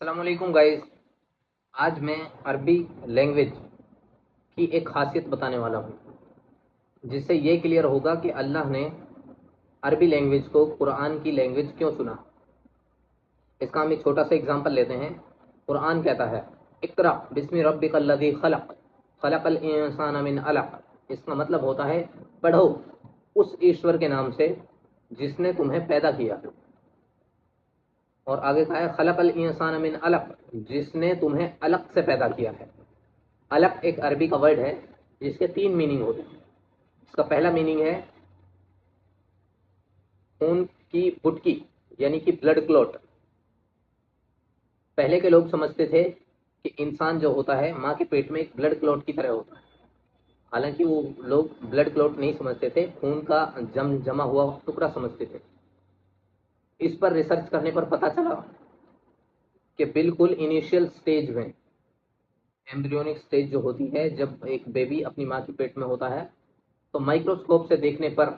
अस्सलाम वालेकुम गाइस। आज मैं अरबी लैंग्वेज की एक खासियत बताने वाला हूँ, जिससे ये क्लियर होगा कि अल्लाह ने अरबी लैंग्वेज को कुरान की लैंग्वेज क्यों चुना। इसका हम एक छोटा सा एग्जांपल लेते हैं। कुरान कहता है इक़रा बिस्मि रब्बिकल्लज़ी खलक़ खलक़ल इंसाना मिन अलक़। इसका मतलब होता है पढ़ो उस ईश्वर के नाम से जिसने तुम्हें पैदा किया। और आगे कहा है खलक़ल इंसान मिन अलक़, जिसने तुम्हें अलग से पैदा किया है। अलग एक अरबी का वर्ड है जिसके तीन मीनिंग होते हैं। इसका पहला मीनिंग है खून की बुटकी, यानी कि ब्लड क्लॉट। पहले के लोग समझते थे कि इंसान जो होता है माँ के पेट में एक ब्लड क्लॉट की तरह होता है। हालांकि वो लोग ब्लड क्लॉट नहीं समझते थे, खून का जमा हुआ टुकड़ा समझते थे। इस पर रिसर्च करने पर पता चला कि बिल्कुल इनिशियल स्टेज में, एम्ब्रियोनिक स्टेज जो होती है, जब एक बेबी अपनी माँ के पेट में होता है, तो माइक्रोस्कोप से देखने पर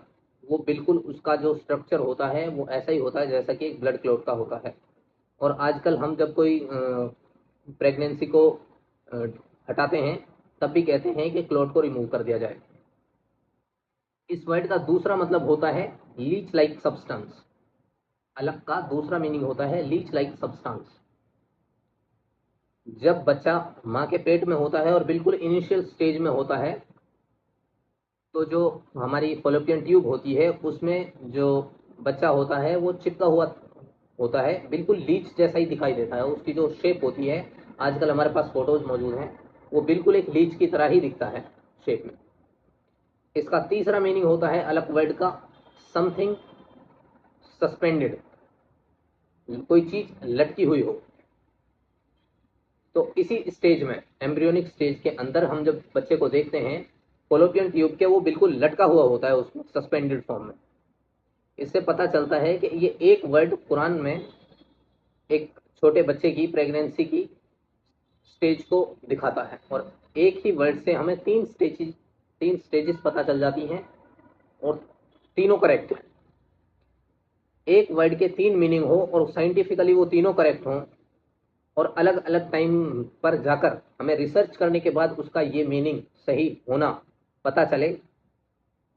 वो बिल्कुल उसका जो स्ट्रक्चर होता है वो ऐसा ही होता है जैसा कि एक ब्लड क्लॉट का होता है। और आजकल हम जब कोई प्रेगनेंसी को अ, हटाते हैं तब भी कहते हैं कि क्लॉट को रिमूव कर दिया जाए। इस वर्ड का दूसरा मतलब होता है लीच लाइक सब्सटेंस। अलग का दूसरा मीनिंग होता है लीच लाइक सब्सटेंस। जब बच्चा माँ के पेट में होता है और बिल्कुल इनिशियल स्टेज में होता है, तो जो हमारी फॉलोपियन ट्यूब होती है उसमें जो बच्चा होता है वो चिपका हुआ होता है, बिल्कुल लीच जैसा ही दिखाई देता है। उसकी जो शेप होती है, आजकल हमारे पास फोटोज मौजूद हैं, वो बिल्कुल एक लीच की तरह ही दिखता है शेप में। इसका तीसरा मीनिंग होता है अलग वर्ड का समथिंग सस्पेंडेड, कोई चीज लटकी हुई हो। तो इसी स्टेज में, एम्ब्रियोनिक स्टेज के अंदर, हम जब बच्चे को देखते हैं, फोलोपियन ट्यूब के वो बिल्कुल लटका हुआ होता है उसमें सस्पेंडेड फॉर्म में। इससे पता चलता है कि ये एक वर्ड कुरान में एक छोटे बच्चे की प्रेगनेंसी की स्टेज को दिखाता है। और एक ही वर्ड से हमें तीन स्टेजेस पता चल जाती हैं, और तीनों करेक्ट हैं। एक वर्ड के तीन मीनिंग हो और साइंटिफिकली वो तीनों करेक्ट हों, और अलग अलग टाइम पर जाकर हमें रिसर्च करने के बाद उसका ये मीनिंग सही होना पता चले,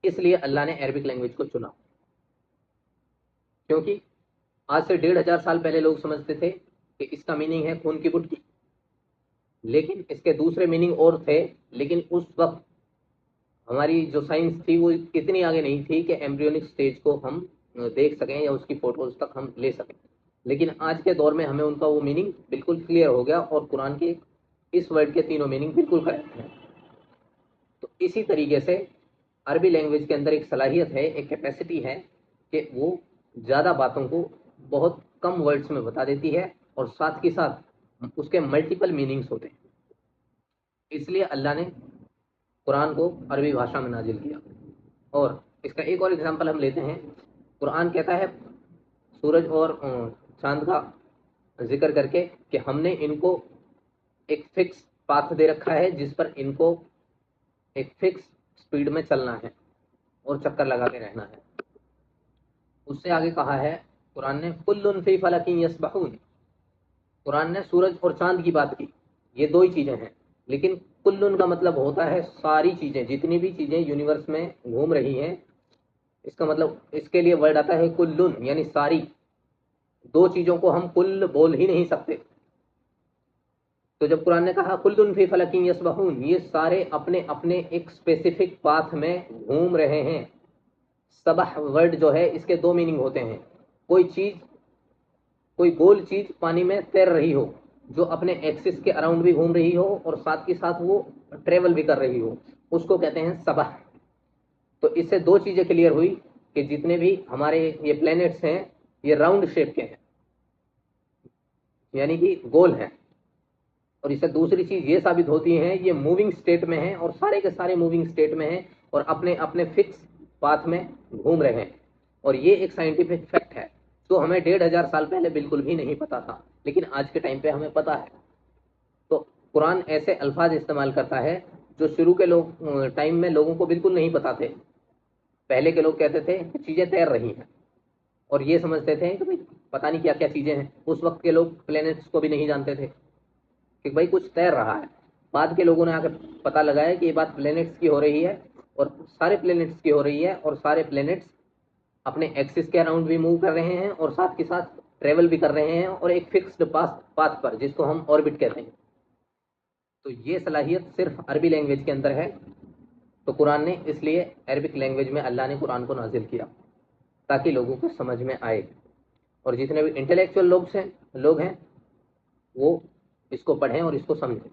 इसलिए अल्लाह ने अरबिक लैंग्वेज को चुना। क्योंकि आज से 1500 साल पहले लोग समझते थे कि इसका मीनिंग है खून की बुटकी, लेकिन इसके दूसरे मीनिंग और थे। लेकिन उस वक्त हमारी जो साइंस थी वो इतनी आगे नहीं थी कि एम्ब्रियोनिक स्टेज को हम देख सकें या उसकी फोटोज तक हम ले सकें। लेकिन आज के दौर में हमें उनका वो मीनिंग बिल्कुल क्लियर हो गया, और कुरान के इस वर्ड के तीनों मीनिंग बिल्कुल करेक्ट हैं। तो इसी तरीके से अरबी लैंग्वेज के अंदर एक सलाहियत है, एक कैपेसिटी है, कि वो ज़्यादा बातों को बहुत कम वर्ड्स में बता देती है, और साथ के साथ उसके मल्टीपल मीनिंग्स होते हैं। इसलिए अल्लाह ने कुरान को अरबी भाषा में नाजिल किया। और इसका एक और एग्जांपल हम लेते हैं। कुरान कहता है सूरज और चांद का जिक्र करके कि हमने इनको एक फिक्स पाथ दे रखा है जिस पर इनको एक फिक्स स्पीड में चलना है और चक्कर लगा के रहना है। उससे आगे कहा है कुरान ने कुल्लुन फी फलकिन यस्बहून। कुरान ने सूरज और चांद की बात की, ये दो ही चीजें हैं, लेकिन कुल्लुन का मतलब होता है सारी चीजें, जितनी भी चीजें यूनिवर्स में घूम रही हैं। इसका मतलब, इसके लिए वर्ड आता है कुल्लुन, यानी सारी। दो चीजों को हम कुल बोल ही नहीं सकते। तो जब कुरान ने कहा कुल्लुन फी फलकिन यस्बहून, ये सारे अपने अपने एक स्पेसिफिक पाथ में घूम रहे हैं। सबह वर्ड जो है, इसके दो मीनिंग होते हैं। कोई चीज, कोई गोल चीज पानी में तैर रही हो, जो अपने एक्सिस के अराउंड भी घूम रही हो और साथ के साथ वो ट्रेवल भी कर रही हो, उसको कहते हैं सबह। तो इससे दो चीजें क्लियर हुई कि जितने भी हमारे ये प्लैनेट्स हैं, ये राउंड शेप के हैं, यानी कि गोल हैं। और इससे दूसरी चीज ये साबित होती है, ये मूविंग स्टेट में है, और सारे के सारे मूविंग स्टेट में हैं, और अपने अपने फिक्स पाथ में घूम रहे हैं। और ये एक साइंटिफिक फैक्ट है, जो हमें 1500 साल पहले बिल्कुल भी नहीं पता था, लेकिन आज के टाइम पे हमें पता है। तो कुरान ऐसे अल्फाज इस्तेमाल करता है जो शुरू के लोग टाइम में लोगों को बिल्कुल नहीं पता थे। पहले के लोग कहते थे कि चीजें तैर रही हैं, और ये समझते थे कि भाई پتہ نہیں کیا کیا چیزیں ہیں. اس وقت کے لوگ پلینٹس کو بھی نہیں جانتے تھے کہ بھائی کچھ تیر رہا ہے. بعد کے لوگوں نے آ کے پتہ لگایا کہ یہ بات پلینٹس کی ہو رہی ہے اور سارے پلینٹس کی ہو رہی ہے اور سارے پلینٹس اپنے ایکسس کے اراؤنڈ بھی موو کر رہے ہیں اور ساتھ کے ساتھ ٹریول بھی کر رہے ہیں اور ایک فکسڈ پاتھ پر جس کو ہم آربٹ کہتے ہیں. تو یہ صلاحیت صرف عربی لینگویج کے اندر ہے. تو قرآن نے اس لیے عربک لینگویج میں اللہ نے قرآن کو نازل کیا تاکہ لوگوں کو سمجھ میں آئے اور جتنے بھی انٹلیکچوئل لوگ ہیں وہ اس کو پڑھیں اور اس کو سمجھیں.